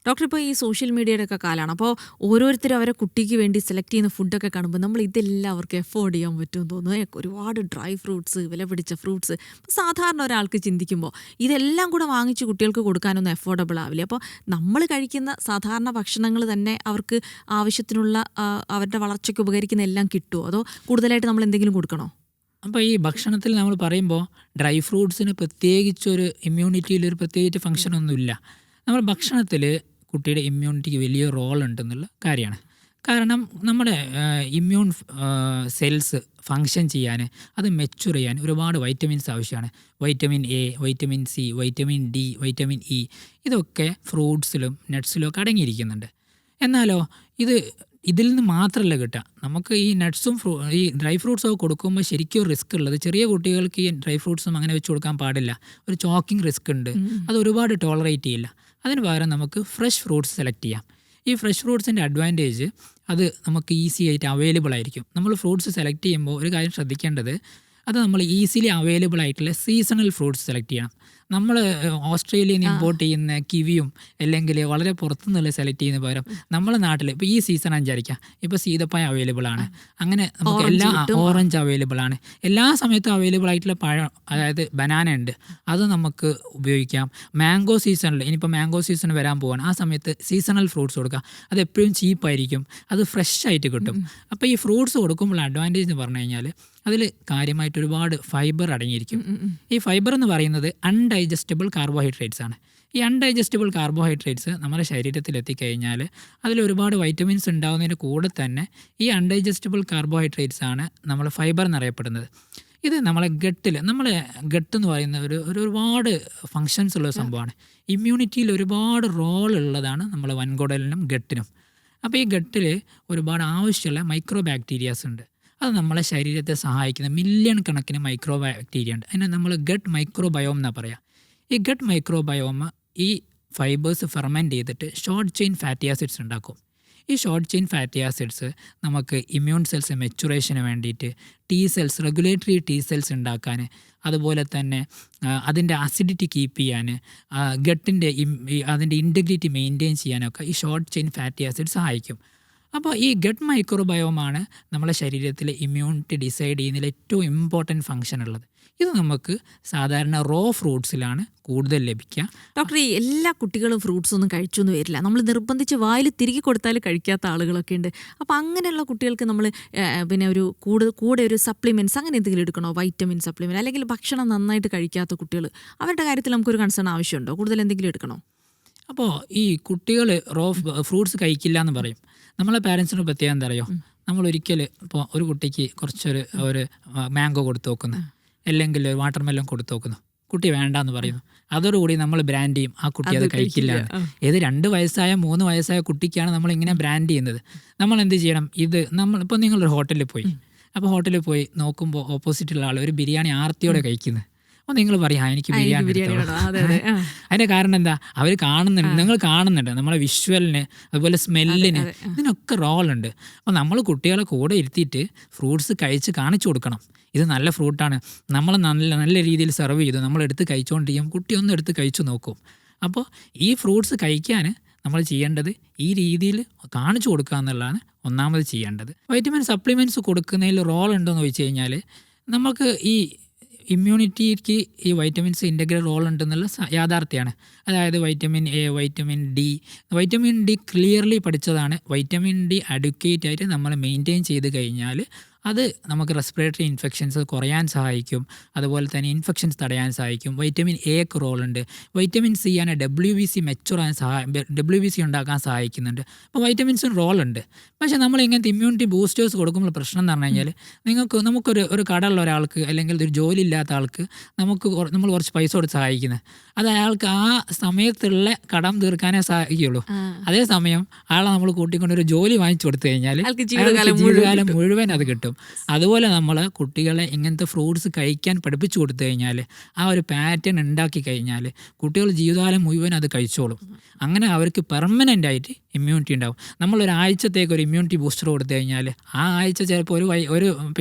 Doctor ഇപ്പോൾ ഈ social മീഡിയയുടെ ഒക്കെ കാലമാണ്. അപ്പോൾ ഓരോരുത്തരും അവരെ കുട്ടിക്ക് വേണ്ടി സെലക്ട് ചെയ്യുന്ന ഫുഡൊക്കെ കാണുമ്പോൾ നമ്മൾ ഇതെല്ലാം അവർക്ക് എഫോർഡ് ചെയ്യാൻ പറ്റുമെന്ന് തോന്നുന്നു. ഒരുപാട് ഡ്രൈ ഫ്രൂട്ട്സ്, വില പിടിച്ച ഫ്രൂട്ട്സ്. സാധാരണ ഒരാൾക്ക് ചിന്തിക്കുമ്പോൾ ഇതെല്ലാം കൂടെ വാങ്ങിച്ച് കുട്ടികൾക്ക് കൊടുക്കാനൊന്നും എഫോർഡബിൾ ആവില്ല. അപ്പോൾ നമ്മൾ കഴിക്കുന്ന സാധാരണ ഭക്ഷണങ്ങൾ തന്നെ അവർക്ക് ആവശ്യത്തിനുള്ള അവരുടെ വളർച്ചയ്ക്ക് ഉപകരിക്കുന്ന എല്ലാം കിട്ടുമോ, അതോ കൂടുതലായിട്ട് നമ്മൾ എന്തെങ്കിലും കൊടുക്കണോ? അപ്പോൾ ഈ ഭക്ഷണത്തിൽ നമ്മൾ പറയുമ്പോൾ ഡ്രൈ ഫ്രൂട്ട്സിന് പ്രത്യേകിച്ചൊരു ഇമ്മ്യൂണിറ്റിയിലൊരു പ്രത്യേകിച്ച് ഫങ്ഷനൊന്നുമില്ല. നമ്മൾ ഭക്ഷണത്തിൽ കുട്ടിയുടെ ഇമ്മ്യൂണിറ്റിക്ക് വലിയ റോൾ ഉണ്ടെന്നുള്ള കാര്യമാണ്. കാരണം നമ്മുടെ ഇമ്മ്യൂൺ സെൽസ് ഫങ്ഷൻ ചെയ്യാൻ, അത് മെച്യൂർ ചെയ്യാൻ ഒരുപാട് വൈറ്റമിൻസ് ആവശ്യമാണ്. Vitamin A, vitamin C, vitamin D, vitamin E, ഇതൊക്കെ ഫ്രൂട്ട്സിലും നട്ട്സിലും ഒക്കെ അടങ്ങിയിരിക്കുന്നുണ്ട്. എന്നാലോ ഇതിൽ നിന്ന് മാത്രമല്ല കിട്ടുക. നമുക്ക് ഈ നട്ട്സും ഈ ഡ്രൈ ഫ്രൂട്ട്സും ഒക്കെ കൊടുക്കുമ്പോൾ ശരിക്കും ഒരു റിസ്ക് ഉള്ളത്, ചെറിയ കുട്ടികൾക്ക് ഈ ഡ്രൈ ഫ്രൂട്ട്സും അങ്ങനെ വെച്ച് കൊടുക്കാൻ പാടില്ല. ഒരു ചോക്കിംഗ് റിസ്ക് ഉണ്ട്, അത് ഒരുപാട് ടോളറേറ്റ് ചെയ്യില്ല. അതിന് പകരം നമുക്ക് ഫ്രഷ് ഫ്രൂട്ട്സ് സെലക്ട് ചെയ്യാം. ഈ ഫ്രഷ് ഫ്രൂട്ട്സിൻ്റെ അഡ്വാൻറ്റേജ് അത് നമുക്ക് ഈസി ആയിട്ട് അവൈലബിൾ ആയിരിക്കും. നമ്മൾ ഫ്രൂട്ട്സ് സെലക്ട് ചെയ്യുമ്പോൾ ഒരു കാര്യം ശ്രദ്ധിക്കേണ്ടത്, അത് നമ്മൾ ഈസിലി അവൈലബിൾ ആയിട്ടുള്ള സീസണൽ ഫ്രൂട്ട്സ് സെലക്ട് ചെയ്യണം. നമ്മൾ ഓസ്ട്രേലിയയിൽ നിന്ന് ഇമ്പോർട്ട് ചെയ്യുന്ന കിവിയും അല്ലെങ്കിൽ വളരെ പുറത്തുനിന്നുള്ള സെലക്ട് ചെയ്യുന്ന പകരം നമ്മുടെ നാട്ടിൽ ഇപ്പോൾ ഈ സീസൺ വിചാരിക്കാം, ഇപ്പോൾ സീതപ്പഴം അവൈലബിൾ ആണ്, അങ്ങനെ നമുക്ക് എല്ലാ ഓറഞ്ച് അവൈലബിൾ ആണ്, എല്ലാ സമയത്തും അവൈലബിൾ ആയിട്ടുള്ള പഴം, അതായത് ബനാന ഉണ്ട്, അത് നമുക്ക് ഉപയോഗിക്കാം. മാംഗോ സീസണിൽ, ഇനിയിപ്പോൾ മാംഗോ സീസൺ വരാൻ പോവാണ്, ആ സമയത്ത് സീസണൽ ഫ്രൂട്ട്സ് കൊടുക്കാം. അത് എപ്പോഴും ചീപ്പായിരിക്കും, അത് ഫ്രഷ് ആയിട്ട് കിട്ടും. അപ്പോൾ ഈ ഫ്രൂട്ട്സ് കൊടുക്കുമ്പോൾ അഡ്വാൻറ്റേജ് എന്ന് പറഞ്ഞു കഴിഞ്ഞാൽ അതിൽ കാര്യമായിട്ട് ഒരുപാട് ഫൈബർ അടങ്ങിയിരിക്കും. ഈ ഫൈബർ എന്ന് പറയുന്നത് അൺഡൈജസ്റ്റബിൾ കാർബോഹൈഡ്രേറ്റ്സ് ആണ്. ഈ അൺഡൈജസ്റ്റബിൾ കാർബോഹൈഡ്രേറ്റ്സ് നമ്മുടെ ശരീരത്തിൽ എത്തിക്കഴിഞ്ഞാൽ അതിൽ ഒരുപാട് വൈറ്റമിൻസ് ഉണ്ടാകുന്നതിന് കൂടെ തന്നെ ഈ അൺഡൈജസ്റ്റബിൾ കാർബോഹൈഡ്രേറ്റ്സ് ആണ് നമ്മൾ ഫൈബർ എന്നറിയപ്പെടുന്നത്. ഇത് നമ്മളെ ഗട്ട് എന്ന് പറയുന്ന ഒരുപാട് ഫങ്ഷൻസ് ഉള്ള സംഭവമാണ്. ഇമ്മ്യൂണിറ്റിയിൽ ഒരുപാട് റോൾ ഉള്ളതാണ് നമ്മളെ വൻകുടലിനും ഗട്ടിനും. അപ്പോൾ ഈ ഗട്ടിൽ ഒരുപാട് ആവശ്യമുള്ള മൈക്രോ ബാക്ടീരിയാസ് ഉണ്ട്. അത് നമ്മളെ ശരീരത്തെ സഹായിക്കുന്ന മില്യൺ കണക്കിന് മൈക്രോ ബാക്ടീരിയ ഉണ്ട്. അതിനെ നമ്മൾ ഗട്ട് മൈക്രോബയോം എന്നാണ് പറയുക. ഈ ഗട്ട് മൈക്രോബയോം ഈ ഫൈബേഴ്സ് ഫെർമെൻറ്റ് ചെയ്തിട്ട് ഷോർട്ട് ചെയിൻ ഫാറ്റി ആസിഡ്സ് ഉണ്ടാക്കും. ഈ ഷോർട്ട് ചെയിൻ ഫാറ്റി ആസിഡ്സ് നമുക്ക് ഇമ്മ്യൂൺ സെൽസ് മെച്ചുറേഷന് വേണ്ടിയിട്ട്, T cells, regulatory T cells ഉണ്ടാക്കാൻ, അതുപോലെ തന്നെ അതിൻ്റെ അസിഡിറ്റി കീപ്പ് ചെയ്യാൻ, ഗട്ടിൻ്റെ അതിൻ്റെ ഇൻറ്റഗ്രിറ്റി മെയിൻറ്റെയിൻ ചെയ്യാനൊക്കെ ഈ ഷോർട്ട് ചെയിൻ ഫാറ്റി ആസിഡ് സഹായിക്കും. അപ്പോൾ ഈ ഗട്ട് മൈക്രോബയോമാണ് നമ്മളെ ശരീരത്തിലെ ഇമ്മ്യൂണിറ്റി ഡിസൈഡ് ചെയ്യുന്നതിൽ ഏറ്റവും ഇമ്പോർട്ടൻറ്റ് ഫങ്ഷൻ ഉള്ളത്. ഇത് നമുക്ക് സാധാരണ റോ ഫ്രൂട്ട്സിലാണ് കൂടുതൽ ലഭിക്കുക. ഡോക്ടർ, ഈ എല്ലാ കുട്ടികളും ഫ്രൂട്ട്സ് ഒന്നും കഴിച്ചൊന്നും വരില്ല. നമ്മൾ നിർബന്ധിച്ച് വായിൽ തിരികെ കൊടുത്താൽ കഴിക്കാത്ത ആളുകളൊക്കെ ഉണ്ട്. അപ്പോൾ അങ്ങനെയുള്ള കുട്ടികൾക്ക് നമ്മൾ പിന്നെ കൂടെ ഒരു സപ്ലിമെൻറ്റ്സ് അങ്ങനെ എന്തെങ്കിലും എടുക്കണോ? വൈറ്റമിൻ സപ്ലിമെൻറ്റ്, അല്ലെങ്കിൽ ഭക്ഷണം നന്നായിട്ട് കഴിക്കാത്ത കുട്ടികൾ, അവരുടെ കാര്യത്തിൽ നമുക്കൊരു കൺസേൺ ആവശ്യമുണ്ടോ? കൂടുതൽ എന്തെങ്കിലും എടുക്കണോ? അപ്പോൾ ഈ കുട്ടികൾ റോ ഫ്രൂട്ട്സ് കഴിക്കില്ല എന്ന് പറയും. നമ്മളെ പാരൻസിന് പ്രത്യേകം എന്താ അറിയോ, നമ്മൾ ഒരിക്കൽ ഇപ്പോൾ ഒരു കുട്ടിക്ക് ഒരു മാംഗോ കൊടുത്തു നോക്കുന്നു, അല്ലെങ്കിൽ വാട്ടർ മെലൺ കൊടുത്തു നോക്കുന്നു, കുട്ടി വേണ്ടാന്ന് പറയുന്നു. അതോടുകൂടി നമ്മൾ ബ്രാൻഡ് ചെയ്യും ആ കുട്ടി അത് കഴിക്കില്ല. ഏത് 2 വയസ്സായ 3 വയസ്സായ കുട്ടിക്കാണ് നമ്മളിങ്ങനെ ബ്രാൻഡ് ചെയ്യുന്നത്. നമ്മൾ എന്ത് ചെയ്യണം? ഇപ്പോൾ നിങ്ങളൊരു ഹോട്ടലിൽ പോയി, അപ്പോൾ ഹോട്ടലിൽ പോയി നോക്കുമ്പോൾ ഓപ്പോസിറ്റുള്ള ആൾ ഒരു ബിരിയാണി ആർത്തിയോടെ കഴിക്കുന്നത്. അപ്പോൾ നിങ്ങൾ പറയാം എനിക്ക് ബിരിയാണി. അതിൻ്റെ കാരണം എന്താ? അവർ കാണുന്നുണ്ട്, നിങ്ങൾ കാണുന്നുണ്ട്, നമ്മളെ വിഷ്വലിന് അതുപോലെ സ്മെല്ലിന്, ഇതിനൊക്കെ റോളുണ്ട്. അപ്പോൾ നമ്മൾ കുട്ടികളെ കൂടെ ഇരുത്തിയിട്ട് ഫ്രൂട്ട്സ് കഴിച്ച് കാണിച്ചു കൊടുക്കണം. ഇത് നല്ല ഫ്രൂട്ടാണ്, നമ്മൾ നല്ല രീതിയിൽ സെർവ് ചെയ്തു, നമ്മളെടുത്ത് കഴിച്ചുകൊണ്ടിരിക്കും, കുട്ടി ഒന്ന് എടുത്ത് കഴിച്ചു നോക്കും. അപ്പോൾ ഈ ഫ്രൂട്ട്സ് കഴിക്കാൻ നമ്മൾ ചെയ്യേണ്ടത് ഈ രീതിയിൽ കാണിച്ചു കൊടുക്കുക എന്നുള്ളതാണ് ഒന്നാമത് ചെയ്യേണ്ടത്. വൈറ്റമിൻ സപ്ലിമെൻറ്റ്സ് കൊടുക്കുന്നതിൽ റോൾ ഉണ്ടോയെന്ന് ചോദിച്ചു കഴിഞ്ഞാൽ, നമുക്ക് ഈ ഇമ്മ്യൂണിറ്റിക്ക് ഈ വൈറ്റമിൻസ് ഇൻ്റഗ്രൽ റോൾ ഉണ്ടെന്നുള്ള യാഥാർത്ഥ്യമാണ്. അതായത് vitamin A, vitamin D clearly പഠിച്ചതാണ്. വൈറ്റമിൻ ഡി അഡ്വക്കേറ്റ് ആയിട്ട് നമ്മൾ മെയിൻറ്റെയിൻ ചെയ്ത് കഴിഞ്ഞാൽ അത് നമുക്ക് റെസ്പിറേറ്ററി ഇൻഫെക്ഷൻസ് കുറയാൻ സഹായിക്കും, അതുപോലെ തന്നെ ഇൻഫെക്ഷൻസ് തടയാൻ സഹായിക്കും. വൈറ്റമിൻ എക്ക് റോളുണ്ട്. വൈറ്റമിൻ സി ആണ് WBC ഉണ്ടാക്കാൻ സഹായിക്കുന്നുണ്ട്. അപ്പോൾ വൈറ്റമിൻസിന് റോളുണ്ട്. പക്ഷേ നമ്മൾ ഇങ്ങനത്തെ ഇമ്മ്യൂണിറ്റി ബൂസ്റ്റേഴ്സ് കൊടുക്കുമ്പോൾ പ്രശ്നം എന്ന് പറഞ്ഞു കഴിഞ്ഞാൽ, നമുക്കൊരു കടമുള്ള ഒരാൾക്ക് അല്ലെങ്കിൽ ഒരു ജോലി ഇല്ലാത്ത ആൾക്ക് നമ്മൾ കുറച്ച് പൈസ കൊടുത്ത് സഹായിക്കുന്നത്, അത് അയാൾക്ക് ആ സമയത്തുള്ള കടം തീർക്കാനേ സഹായിക്കുള്ളൂ. അതേസമയം ആളെ നമ്മൾ കൂട്ടിക്കൊണ്ടൊരു ജോലി വാങ്ങിച്ചു കൊടുത്തു കഴിഞ്ഞാൽ ജീവിതകാലം മുഴുവൻ അത് കിട്ടും. അതുപോലെ നമ്മൾ കുട്ടികളെ ഇങ്ങനത്തെ ഫ്രൂട്ട്സ് കഴിക്കാൻ പഠിപ്പിച്ചു കൊടുത്തു കഴിഞ്ഞാൽ, ആ ഒരു പാറ്റേൺ ഉണ്ടാക്കി കഴിഞ്ഞാൽ കുട്ടികൾ ജീവിതകാലം മുഴുവൻ അത് കഴിച്ചോളും. അങ്ങനെ അവർക്ക് പെർമനൻ്റ് ആയിട്ട് ഇമ്മ്യൂണിറ്റി ഉണ്ടാവും. നമ്മളൊരാഴ്ചത്തേക്ക് ഒരു ഇമ്മ്യൂണിറ്റി ബൂസ്റ്റർ കൊടുത്തു കഴിഞ്ഞാൽ ആ ആഴ്ച ചിലപ്പോൾ ഒരു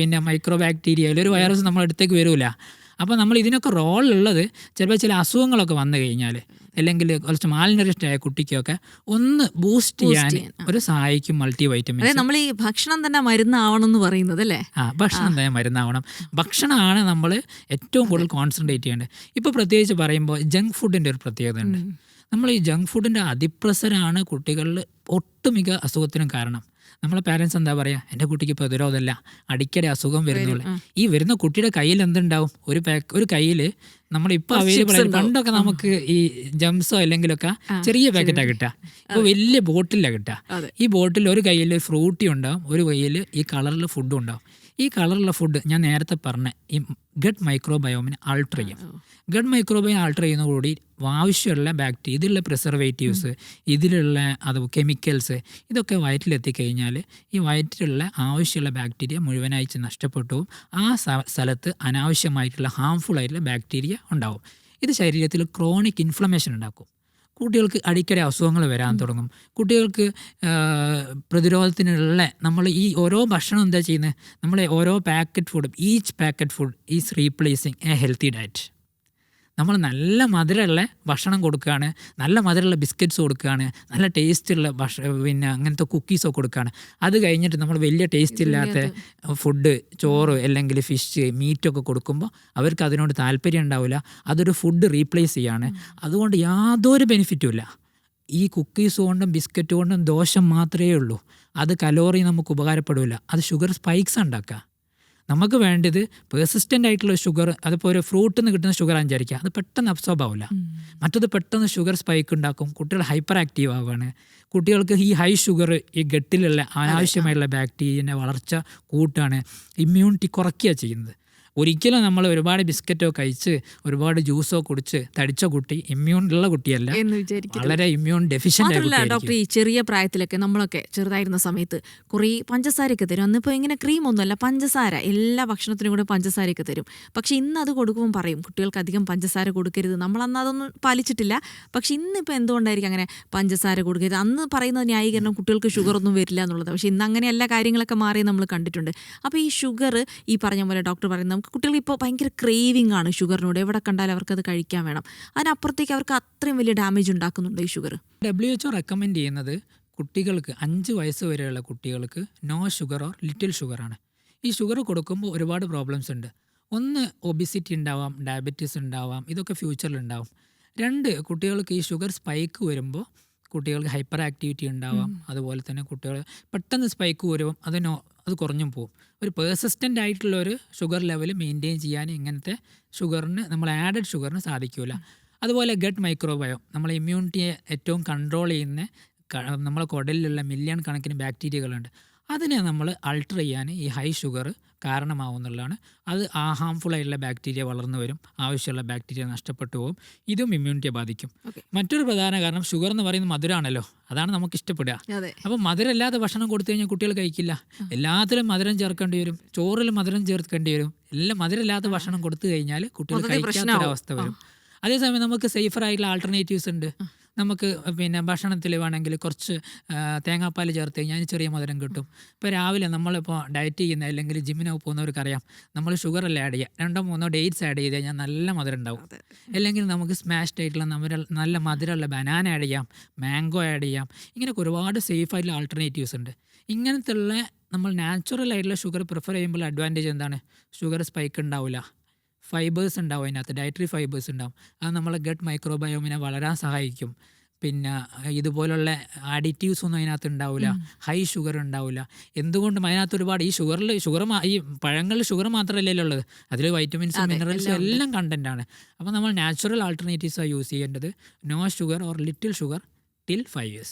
മൈക്രോ ബാക്ടീരിയ, ഒരു വൈറസ് നമ്മളടുത്തേക്ക് വരില്ല. അപ്പോൾ നമ്മൾ ഇതിനൊക്കെ റോളുള്ളത് ചിലപ്പോൾ ചില അസുഖങ്ങളൊക്കെ വന്നു കഴിഞ്ഞാൽ അല്ലെങ്കിൽ കുറച്ച് മാൽനറിഷ്ഡ് ആയ കുട്ടിക്കൊക്കെ ഒന്ന് ബൂസ്റ്റ് ചെയ്യാൻ ഒരു സഹായിക്കും മൾട്ടി വൈറ്റമിൻ. അതായത് നമ്മൾ ഈ ഭക്ഷണം തന്നെ മരുന്നാവണം എന്ന് പറയുന്നത് അല്ലേ? ഭക്ഷണം തന്നെ മരുന്നാവണം. ഭക്ഷണമാണ് നമ്മൾ ഏറ്റവും കൂടുതൽ കോൺസെൻട്രേറ്റ് ചെയ്യേണ്ടത്. ഇപ്പോൾ പ്രത്യേകിച്ച് പറയുമ്പോൾ ജങ്ക് ഫുഡിൻ്റെ ഒരു പ്രത്യേകത ഉണ്ട്. നമ്മൾ ഈ ജങ്ക് ഫുഡിൻ്റെ അതിപ്രസരമാണ് കുട്ടികളിൽ ഒട്ടുമിക്ക അസുഖത്തിനും കാരണം. നമ്മളെ പാരൻസ് എന്താ പറയുക, എൻ്റെ കുട്ടിക്ക് പ്രതിരോധമല്ല, അടിക്കടി അസുഖം വരുന്നുള്ളൂ. ഈ വരുന്ന കുട്ടിയുടെ കയ്യിൽ എന്തുണ്ടാവും, ഒരു കയ്യിൽ നമ്മളിപ്പോൾ അവൈലബിൾ ആയി. പണ്ടൊക്കെ നമുക്ക് ഈ ജംസോ അല്ലെങ്കിലൊക്കെ ചെറിയ പാക്കറ്റാണ് കിട്ടുക, ഇപ്പോൾ വലിയ ബോട്ടിലാണ് കിട്ടുക. ഈ ബോട്ടിൽ ഒരു കയ്യിൽ ഒരു ഫ്രൂട്ടി ഉണ്ടാവും, ഒരു കയ്യിൽ ഈ കളറിൽ ഫുഡും ഉണ്ടാവും. ഈ കളറുള്ള ഫുഡ് ഞാൻ നേരത്തെ പറഞ്ഞ ഈ ഗട്ട് മൈക്രോബയോമിനെ ആൾട്ടർ ചെയ്യും. ഗട്ട് മൈക്രോബയോം ആൾട്ടർ ചെയ്യുന്നതോടുകൂടി ആവശ്യമുള്ള ബാക്ടീരിയ, ഇതിലുള്ള പ്രിസർവേറ്റീവ്സ്, ഇതിലുള്ള അത് കെമിക്കൽസ്, ഇതൊക്കെ വയറ്റിലെത്തിക്കഴിഞ്ഞാൽ ഈ വയറ്റിലുള്ള ആവശ്യമുള്ള ബാക്ടീരിയ മുഴുവനായിട്ട് നഷ്ടപ്പെട്ടു. ആ സ്ഥലത്ത് അനാവശ്യമായിട്ടുള്ള ഹാംഫുൾ ആയിട്ടുള്ള ബാക്ടീരിയ ഉണ്ടാവും. ഇത് ശരീരത്തിൽ ക്രോണിക് ഇൻഫ്ലമേഷൻ ഉണ്ടാക്കും. കുട്ടികൾക്ക് അടിക്കടി അസുഖങ്ങൾ വരാൻ തുടങ്ങും. കുട്ടികൾക്ക് പ്രതിരോധത്തിനുള്ള നമ്മൾ ഈ ഓരോ ഭക്ഷണം എന്താ ചെയ്യുന്നത്, നമ്മൾ ഓരോ പാക്കറ്റ് ഫുഡും, each packet food is replacing A healthy diet. നമ്മൾ നല്ല മധുരമുള്ള ഭക്ഷണം കൊടുക്കുകയാണ്, നല്ല മധുരമുള്ള ബിസ്ക്കറ്റ്സ് കൊടുക്കുകയാണ്, നല്ല ടേസ്റ്റുള്ള പിന്നെ അങ്ങനത്തെ കുക്കീസൊക്കെ കൊടുക്കുകയാണ്. അത് കഴിഞ്ഞിട്ട് നമ്മൾ വലിയ ടേസ്റ്റ് ഇല്ലാത്ത ഫുഡ്, ചോറ് അല്ലെങ്കിൽ ഫിഷ്, മീറ്റൊക്കെ കൊടുക്കുമ്പോൾ അവർക്ക് അതിനോട് താല്പര്യം ഉണ്ടാവില്ല. അതൊരു ഫുഡ് റീപ്ലേസ് ചെയ്യാണ്. അതുകൊണ്ട് യാതൊരു ബെനിഫിറ്റും ഇല്ല. ഈ കുക്കീസ് കൊണ്ടും ബിസ്ക്കറ്റ് കൊണ്ടും ദോഷം മാത്രമേ ഉള്ളൂ. അത് കലോറി നമുക്ക് ഉപകാരപ്പെടില്ല. അത് ഷുഗർ സ്പൈക്സ് ഉണ്ടാക്കുക. നമുക്ക് വേണ്ടത് പേഴ്സിസ്റ്റൻ്റ് ആയിട്ടുള്ള ഷുഗർ. അതിപ്പോൾ ഒരു ഫ്രൂട്ടിൽ നിന്ന് കിട്ടുന്ന ഷുഗർ വിചാരിക്കുക, അത് പെട്ടെന്ന് അബ്സോർബ് ആവില്ല. മറ്റത് പെട്ടെന്ന് ഷുഗർ സ്പൈക്ക് ഉണ്ടാക്കും. കുട്ടികൾ ഹൈപ്പർ ആക്റ്റീവ് ആവുകയാണ്. കുട്ടികൾക്ക് ഈ ഹൈ ഷുഗർ ഈ ഗട്ടിലുള്ള അനാവശ്യമായുള്ള ബാക്ടീരിയൻ്റെ വളർച്ച കൂട്ടാണ്, ഇമ്മ്യൂണിറ്റി കുറയ്ക്കുക ചെയ്യുന്നത്. ഒരിക്കലും നമ്മൾ ഒരുപാട് ബിസ്ക്കറ്റോ കഴിച്ച് ഒരുപാട് ജ്യൂസോ കുടിച്ച് തടിച്ച കുട്ടി ഇമ്മ്യൂൺ ഉള്ള കുട്ടിയല്ല, വളരെ ഇമ്മ്യൂൺ ഡെഫിഷ്യൻ്റ് ആയ. ഡോക്ടർ, ഈ ചെറിയ പ്രായത്തിലൊക്കെ നമ്മളൊക്കെ ചെറുതായിരുന്ന സമയത്ത് കുറേ പഞ്ചസാരയൊക്കെ തരും. അന്നിപ്പോൾ ഇങ്ങനെ ക്രീമൊന്നുമല്ല, പഞ്ചസാര, എല്ലാ ഭക്ഷണത്തിനും കൂടെ പഞ്ചസാരയൊക്കെ തരും. പക്ഷെ ഇന്ന് അത് കൊടുക്കുമ്പോൾ പറയും കുട്ടികൾക്ക് അധികം പഞ്ചസാര കൊടുക്കരുത്. നമ്മളന്ന് അതൊന്നും പാലിച്ചിട്ടില്ല. പക്ഷെ ഇന്നിപ്പോൾ എന്തുകൊണ്ടായിരിക്കും അങ്ങനെ പഞ്ചസാര കൊടുക്കരുത്? അന്ന് പറയുന്ന ന്യായീകരണം കുട്ടികൾക്ക് ഷുഗർ ഒന്നും വരില്ല എന്നുള്ളത്. പക്ഷെ ഇന്ന് അങ്ങനെ എല്ലാ കാര്യങ്ങളൊക്കെ മാറി നമ്മൾ കണ്ടിട്ടുണ്ട്. അപ്പോൾ ഈ ഷുഗർ, ഈ പറഞ്ഞ പോലെ ഡോക്ടർ പറയുന്നത്, കുട്ടികൾ ഇപ്പോൾ ഭയങ്കര ക്രേവിംഗ് ആണ് ഷുഗറിനോട്. എവിടെ കണ്ടാലും അവർക്കത് കഴിക്കാൻ വേണം. അതിനപ്പുറത്തേക്ക് അവർക്ക് അത്രയും വലിയ ഡാമേജ് ഉണ്ടാക്കുന്നുണ്ട് ഈ ഷുഗർ. WHO റെക്കമെൻഡ് ചെയ്യുന്നത് കുട്ടികൾക്ക് 5 വയസ്സ് വരെയുള്ള കുട്ടികൾക്ക് നോ ഷുഗർ ഓർ ലിറ്റിൽ ഷുഗറാണ്. ഈ ഷുഗർ കൊടുക്കുമ്പോൾ ഒരുപാട് പ്രോബ്ലംസ് ഉണ്ട്. ഒന്ന്, ഒബിസിറ്റി ഉണ്ടാവാം, ഡയബറ്റീസ് ഉണ്ടാവാം, ഇതൊക്കെ ഫ്യൂച്ചറിൽ ഉണ്ടാവും. 2, കുട്ടികൾക്ക് ഈ ഷുഗർ സ്പൈക്ക് വരുമ്പോൾ കുട്ടികൾക്ക് ഹൈപ്പർ ആക്ടിവിറ്റി ഉണ്ടാവാം. അതുപോലെ തന്നെ കുട്ടികൾ പെട്ടെന്ന് സ്പൈക്ക് വരുമ്പം അത് കുറഞ്ഞും പോകും. ഒരു പേഴ്സിസ്റ്റൻ്റ് ആയിട്ടുള്ള ഒരു ഷുഗർ ലെവൽ മെയിൻറ്റെയിൻ ചെയ്യാൻ ഇങ്ങനത്തെ ഷുഗറിന്, നമ്മൾ ആഡഡ് ഷുഗറിന് സാധിക്കില്ല. അതുപോലെ ഗട്ട് മൈക്രോബയോം, നമ്മളെ ഇമ്മ്യൂണിറ്റിയെ ഏറ്റവും കൺട്രോൾ ചെയ്യുന്ന നമ്മളെ കുടലിലുള്ള മില്യൺ കണക്കിന് ബാക്ടീരിയകളുണ്ട്. അതിനെ നമ്മൾ അൾട്ടർ ചെയ്യാൻ ഈ ഹൈ ഷുഗർ കാരണമാവുന്നുള്ളതാണ്. അത് ഹാംഫുൾ ആയിട്ടുള്ള ബാക്ടീരിയ വളർന്നു വരും, ആവശ്യമുള്ള ബാക്ടീരിയ നഷ്ടപ്പെട്ടു പോകും. ഇതും ഇമ്മ്യൂണിറ്റിയെ ബാധിക്കും. മറ്റൊരു പ്രധാന കാരണം ഷുഗർ എന്ന് പറയുന്നത് മധുരമാണല്ലോ, അതാണ് നമുക്ക് ഇഷ്ടപ്പെടുക. അപ്പോൾ മധുരമില്ലാത്ത ഭക്ഷണം കൊടുത്തു കഴിഞ്ഞാൽ കുട്ടികൾ കഴിക്കില്ല. എല്ലാത്തിലും മധുരം ചേർക്കേണ്ടി വരും, ചോറിൽ മധുരം ചേർക്കേണ്ടി വരും. എല്ലാം മധുരമില്ലാത്ത ഭക്ഷണം കൊടുത്തു കഴിഞ്ഞാൽ കുട്ടികൾ കഴിക്കാത്തൊരവസ്ഥ വരും. അതേസമയം നമുക്ക് സേഫർ ആയിട്ടുള്ള ആൾട്ടർനേറ്റീവ്സ് ഉണ്ട്. നമുക്ക് പിന്നെ ഭക്ഷണത്തിൽ വേണമെങ്കിൽ കുറച്ച് തേങ്ങാപ്പാൽ ചേർത്ത് കഴിഞ്ഞാൽ ചെറിയ മധുരം കിട്ടും. ഇപ്പോൾ രാവിലെ നമ്മളിപ്പോൾ ഡയറ്റ് ചെയ്യുന്ന അല്ലെങ്കിൽ ജിമ്മിനൊക്കെ പോകുന്നവർക്കറിയാം, നമ്മൾ ഷുഗറല്ല ആഡ് ചെയ്യുക, 2-3 ഡേറ്റ്സ് ആഡ് ചെയ്ത് കഴിഞ്ഞാൽ നല്ല മധുരം ഉണ്ടാവും. അല്ലെങ്കിൽ നമുക്ക് സ്മാഷ്ഡ് ആയിട്ടുള്ള നല്ല മധുരമുള്ള ബനാന ആഡ് ചെയ്യാം, മാംഗോ ആഡ് ചെയ്യാം. ഇങ്ങനെയൊക്കെ ഒരുപാട് സേഫ് ആയിട്ടുള്ള ആൾട്ടർനേറ്റീവ്സ് ഉണ്ട്. ഇങ്ങനത്തെ ഉള്ള നമ്മൾ നാച്ചുറൽ ആയിട്ടുള്ള ഷുഗർ പ്രിഫർ ചെയ്യുമ്പോൾ അഡ്വാൻറ്റേജ് എന്താണ്? ഷുഗർ സ്പൈക്ക് ഉണ്ടാവില്ല, ഫൈബേഴ്സ് ഉണ്ടാവും, അതിനകത്ത് ഡയറ്ററി ഫൈബേഴ്സ് ഉണ്ടാവും. അത് നമ്മളെ ഗട്ട് മൈക്രോബയോമിനെ വളരാൻ സഹായിക്കും. പിന്നെ ഇതുപോലുള്ള ആഡിറ്റീവ്സ് ഒന്നും അതിനകത്ത് ഉണ്ടാവില്ല, ഹൈ ഷുഗർ ഉണ്ടാവില്ല. എന്തുകൊണ്ടും അതിനകത്ത് ഒരുപാട് ഈ പഴങ്ങളിൽ ഷുഗർ മാത്രമല്ലല്ലോ ഉള്ളത്, അതിൽ വൈറ്റമിൻസും മിനറൽസും എല്ലാം കണ്ടൻ്റാണ്. അപ്പോൾ നമ്മൾ നാച്ചുറൽ ആൾട്ടർനേറ്റീവ്സാണ് യൂസ് ചെയ്യേണ്ടത്. No sugar or little sugar till 5 years.